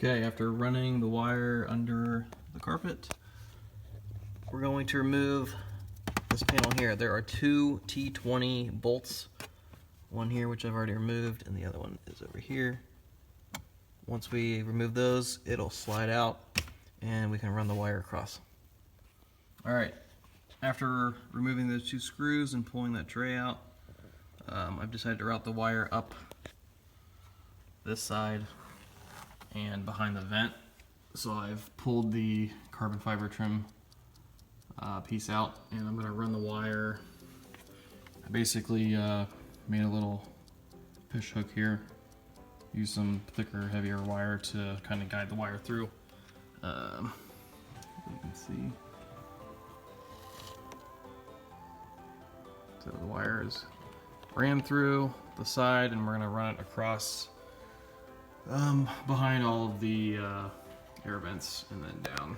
Okay, after running the wire under the carpet, we're going to remove this panel here. There are two T20 bolts, one here which I've already removed, and the other one is over here. Once we remove those, it'll slide out and we can run the wire across. Alright, after removing those two screws and pulling that tray out, I've decided to route the wire up this side and behind the vent. So I've pulled the carbon fiber trim piece out, and I'm going to run the wire. I basically made a little fish hook here. Use some thicker, heavier wire to kind of guide the wire through. You can see. So the wire is ran through the side, and we're going to run it across behind all of the air vents and then down.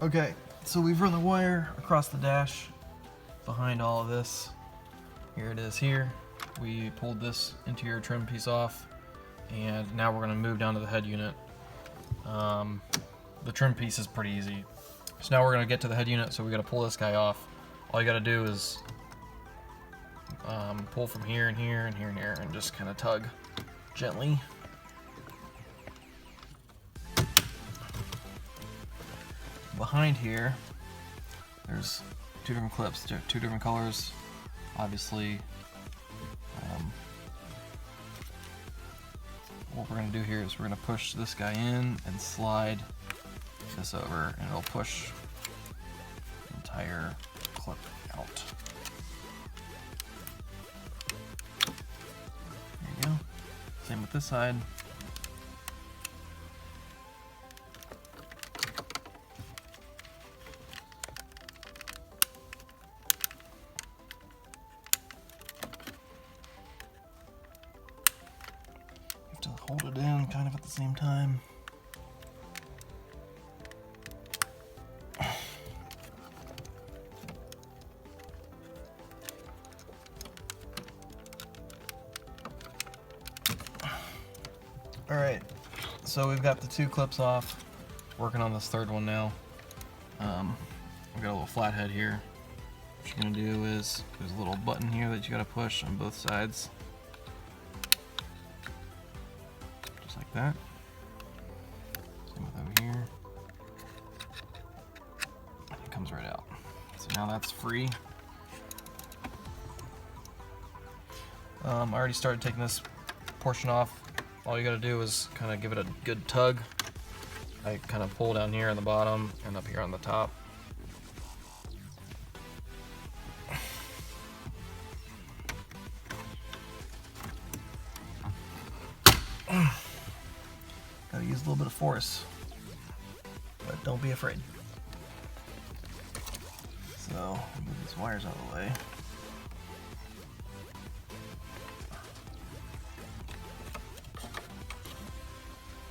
Okay, so we've run the wire across the dash behind all of this. Here it is here. We pulled this interior trim piece off, and now we're going to move down to the head unit. The trim piece is pretty easy. So now we're going to get to the head unit, so we got to pull this guy off. All you got to do is pull from here and here and here and here and just kind of tug gently. Behind here, there's two different clips, two different colors. Obviously, what we're going to do here is we're going to push this guy in and slide this over, and it'll push the entire clip out. There you go. Same with this side. To hold it in kind of at the same time. Alright, so we've got the two clips off, working on this third one now. We've got a little flathead here. What you're going to do is, there's a little button here that you got to push on both sides. Like that. Same with over here. And it comes right out. So now that's free. I already started taking this portion off. All you gotta do is kind of give it a good tug. I kind of pull down here on the bottom and up here on the top. Gotta use a little bit of force, but don't be afraid. So, move these wires out of the way.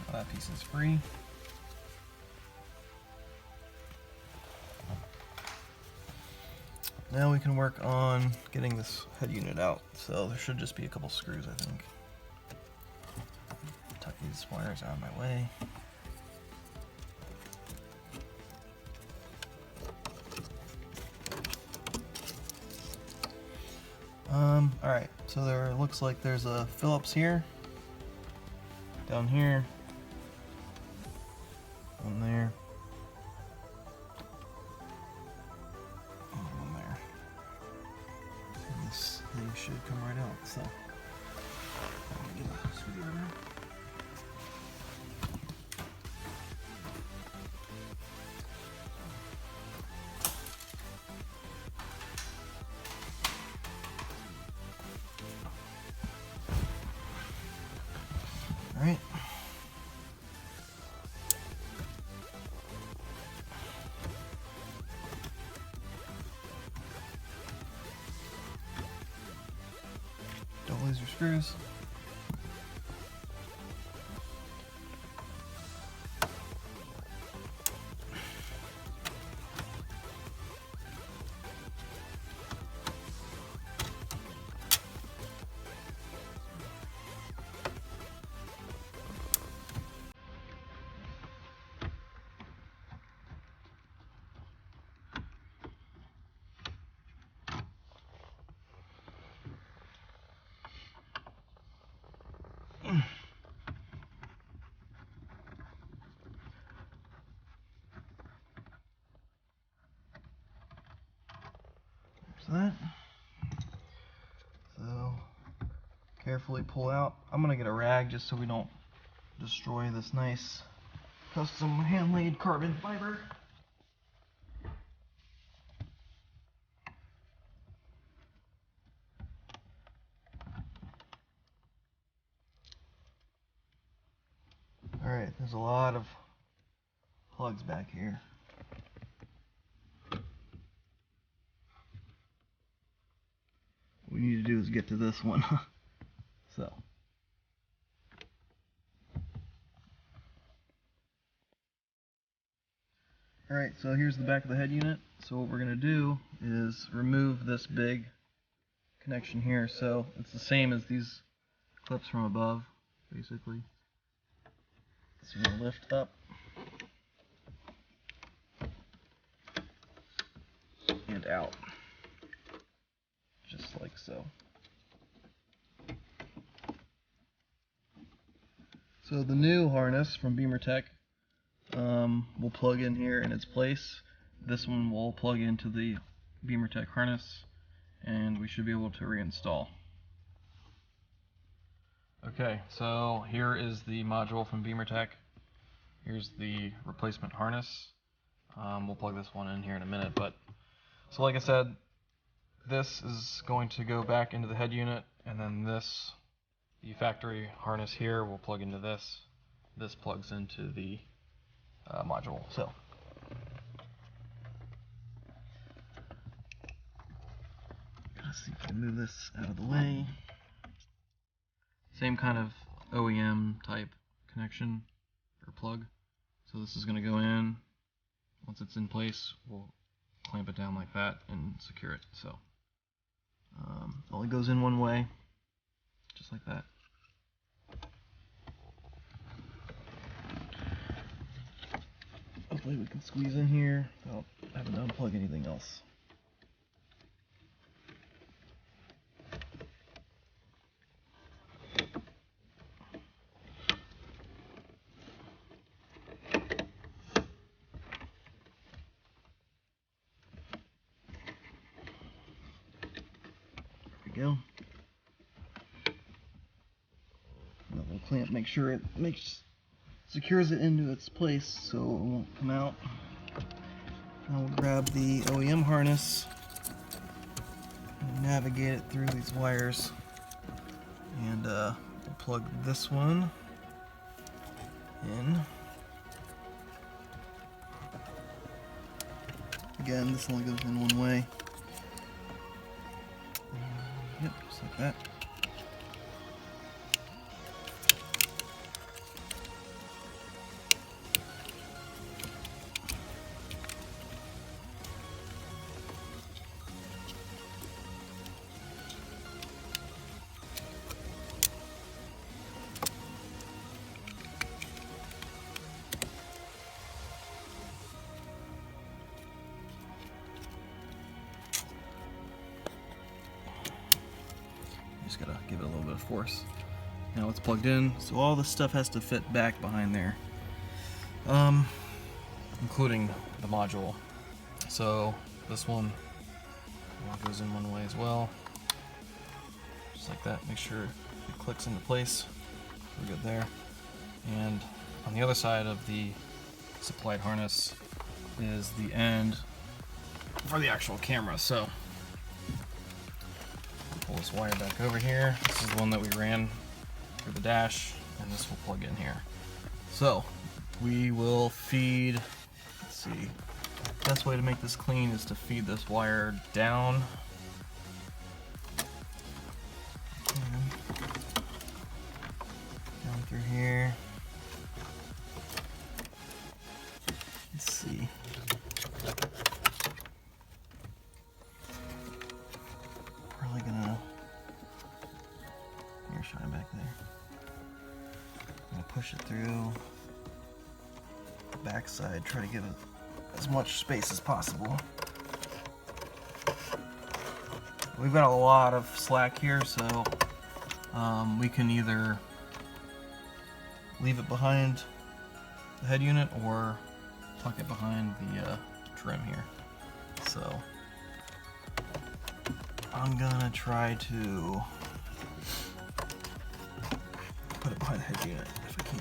Now that piece is free. Now we can work on getting this head unit out. So there should just be a couple screws, I think. Tuck these wires out of my way. Alright, so there looks like there's a Phillips here, down here, one there, and one there. And this thing should come right out, so I'm gonna get a screwdriver. Alright. Don't lose your screws. that. So carefully pull out. I'm gonna get a rag just so we don't destroy this nice custom hand-laid carbon fiber. Alright, there's a lot of plugs back here. What we need to do is get to this one. So. Alright, so here's the back of the head unit. So what we're going to do is remove this big connection here. So it's the same as these clips from above, basically. So we're going to lift up and out, just like so. So the new harness from BimmerTech will plug in here in its place. This one will plug into the BimmerTech harness, and we should be able to reinstall. Okay, so here is the module from BimmerTech. Here's the replacement harness. We'll plug this one in here in a minute, but so like I said, this is going to go back into the head unit, and then this, the factory harness here, will plug into this. This plugs into the module. So let's see if we can move this out of the way. Same kind of OEM type connection or plug. So this is going to go in. Once it's in place, we'll clamp it down like that and secure it. So it only goes in one way, just like that. Hopefully we can squeeze in here without having to unplug anything else. There we go. That little clamp, make sure it secures it into its place so it won't come out. Now we'll grab the OEM harness and navigate it through these wires, and we'll plug this one in. Again, this only goes in one way. Yep, just like that. Just gotta give it a little bit of force. Now it's plugged in, so all this stuff has to fit back behind there, including the module. So this one goes in one way as well, just like that. Make sure it clicks into place. We're good there. And on the other side of the supplied harness is the end for the actual camera. So pull this wire back over here. This is the one that we ran through the dash, and this will plug in here. So we will feed, let's see, best way to make this clean is to feed this wire down. Down through here. Let's see. Probably gonna, here, shine back there. I'm gonna push it through the back side, try to give it as much space as possible. We've got a lot of slack here, so we can either leave it behind the head unit or tuck it behind the trim here. So I'm gonna try to put it behind the head unit if I can.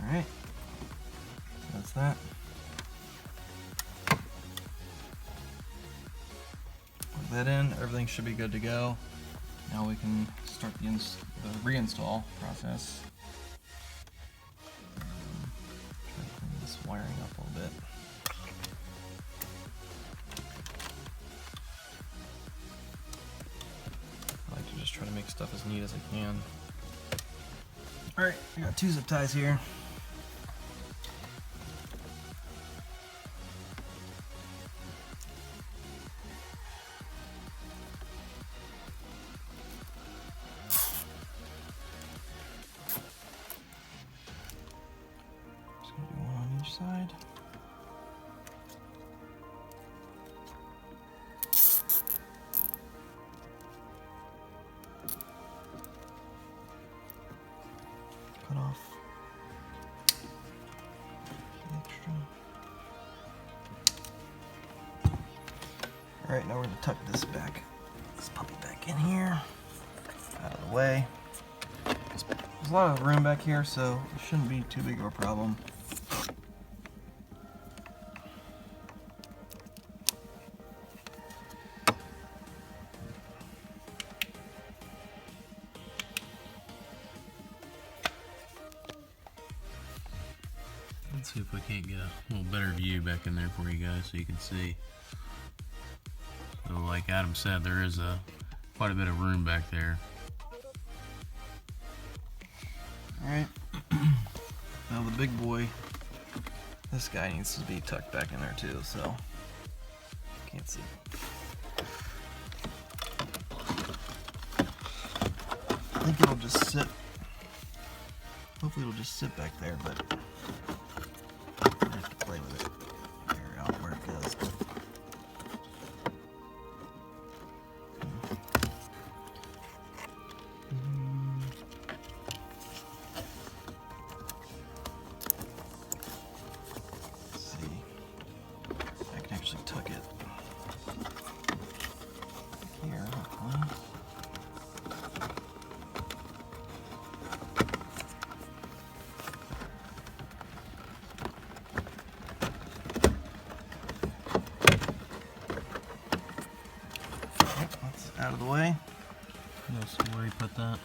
Alright, that's that. Plug that in, everything should be good to go. Now we can start the reinstall process. Try to clean this wiring up a little bit. I like to just try to make stuff as neat as I can. Alright, I got 2 zip ties here. Just gonna do one on each side. Cut off the extra. Alright, now we're going to tuck this puppy back in here, out of the way. There's a lot of room back here, so it shouldn't be too big of a problem. Let's see if we can't get a little better view back in there for you guys so you can see. So like Adam said, there is quite a bit of room back there. Alright, now the big boy, this guy needs to be tucked back in there too, so can't see. I think it'll just sit, hopefully it'll just sit back there, but I have to play with it, figure out where it goes. Actually tuck it here, hopefully. That's out of the way. Let's see where you put that.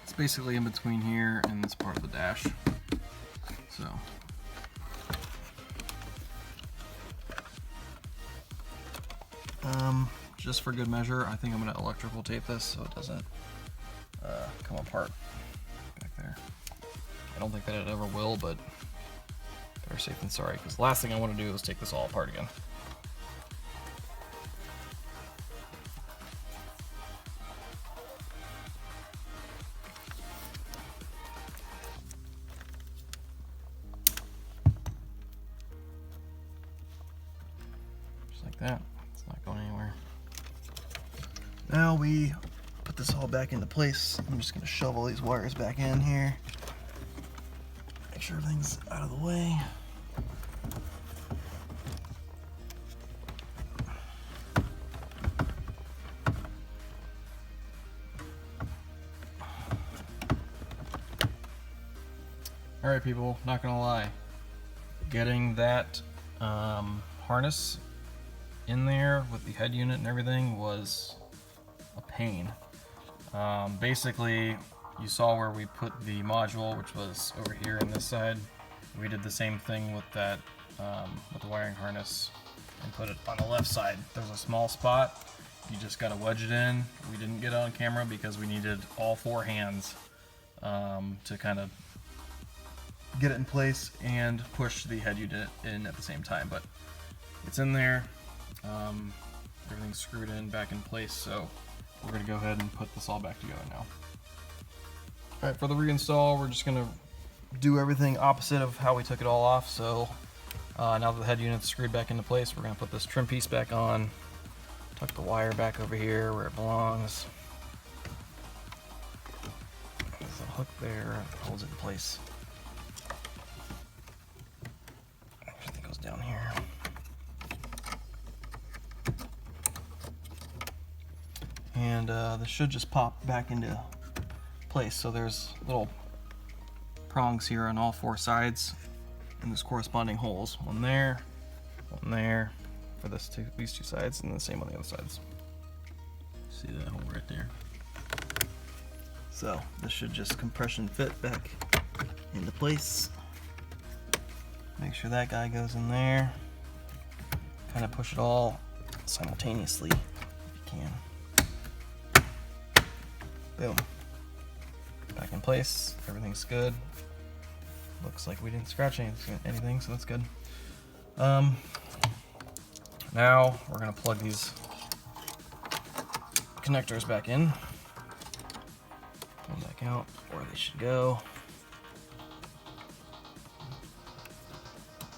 It's basically in between here and this part of the dash. So. Just for good measure, I think I'm going to electrical tape this so it doesn't come apart back there. I don't think that it ever will, but better safe than sorry, because the last thing I want to do is take this all apart again. Just like that. It's not going anywhere. Now we put this all back into place. I'm just going to shove all these wires back in here. Make sure everything's out of the way. Alright people, not gonna lie. Getting that harness in there with the head unit and everything was a pain. Basically, you saw where we put the module, which was over here on this side. We did the same thing with that, with the wiring harness, and put it on the left side. There's a small spot. You just gotta wedge it in. We didn't get it on camera because we needed all 4 hands to kind of get it in place and push the head unit in at the same time. But it's in there. Everything's screwed in back in place, so we're going to go ahead and put this all back together now. Alright, for the reinstall, we're just going to do everything opposite of how we took it all off. So now that the head unit's screwed back into place, we're going to put this trim piece back on, tuck the wire back over here where it belongs. There's a hook there that holds it in place. Everything goes down here. And this should just pop back into place. So there's little prongs here on all four sides, and there's corresponding holes. One there for these two sides, and the same on the other sides. See that hole right there? So this should just compression fit back into place. Make sure that guy goes in there. Kind of push it all simultaneously if you can. Boom. Back in place. Everything's good. Looks like we didn't scratch anything, so that's good. Now we're gonna plug these connectors back in. Pull them back out where they should go.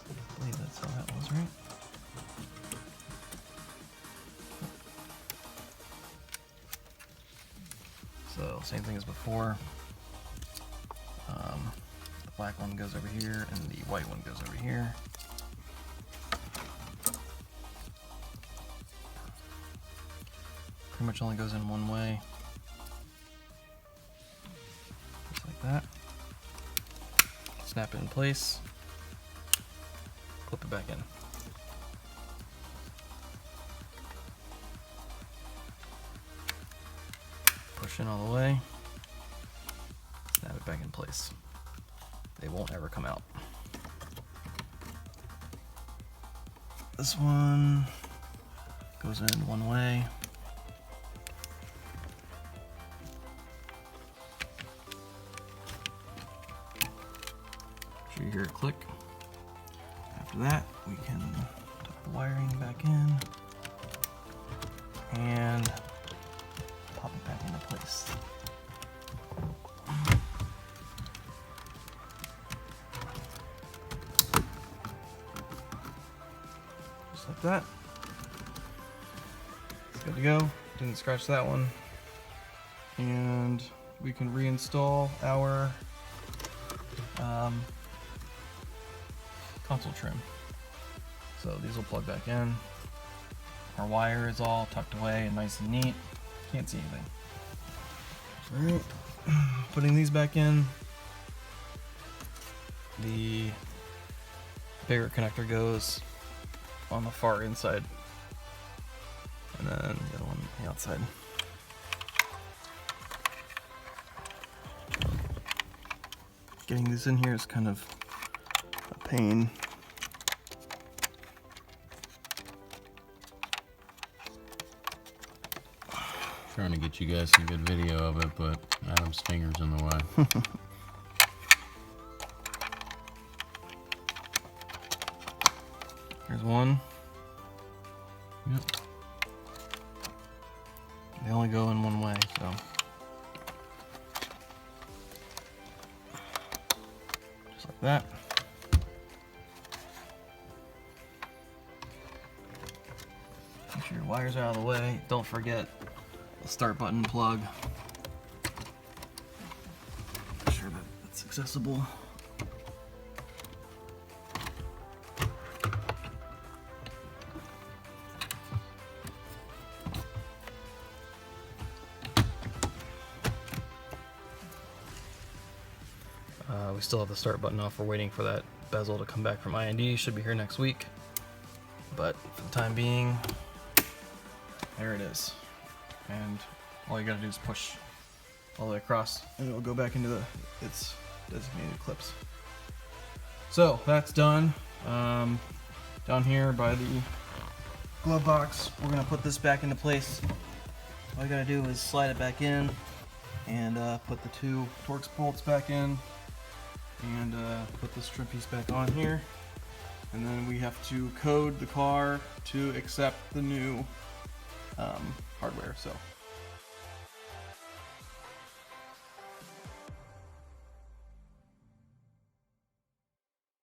I believe that's how that was, right? So same thing as before. The black one goes over here and the white one goes over here. Pretty much only goes in one way. Just like that. Snap it in place. Clip it back in. Push in all the way. Snap it back in place. They won't ever come out. This one goes in one way. Sure you hear it click. After that, we can tuck the wiring back in and pop it back into place. Just like that. It's good to go. Didn't scratch that one. And we can reinstall our console trim. So these will plug back in. Our wire is all tucked away and nice and neat. Can't see anything. Alright, putting these back in. The bigger connector goes on the far inside, and then the other one on the outside. Getting this in here is kind of a pain. Trying to get you guys some good video of it, but Adam's finger's in the way. Here's one. Yep. They only go in one way, so. Just like that. Make sure your wires are out of the way. Don't forget the start button plug. Make sure that it's accessible. We still have the start button off. We're waiting for that bezel to come back from I&D. Should be here next week. But for the time being, there it is. And all you gotta do is push all the way across and it'll go back into its designated clips. So that's done. Down here by the glove box, we're gonna put this back into place. All you gotta do is slide it back in and put the two Torx bolts back in and put this trim piece back on here. And then we have to code the car to accept the new hardware. So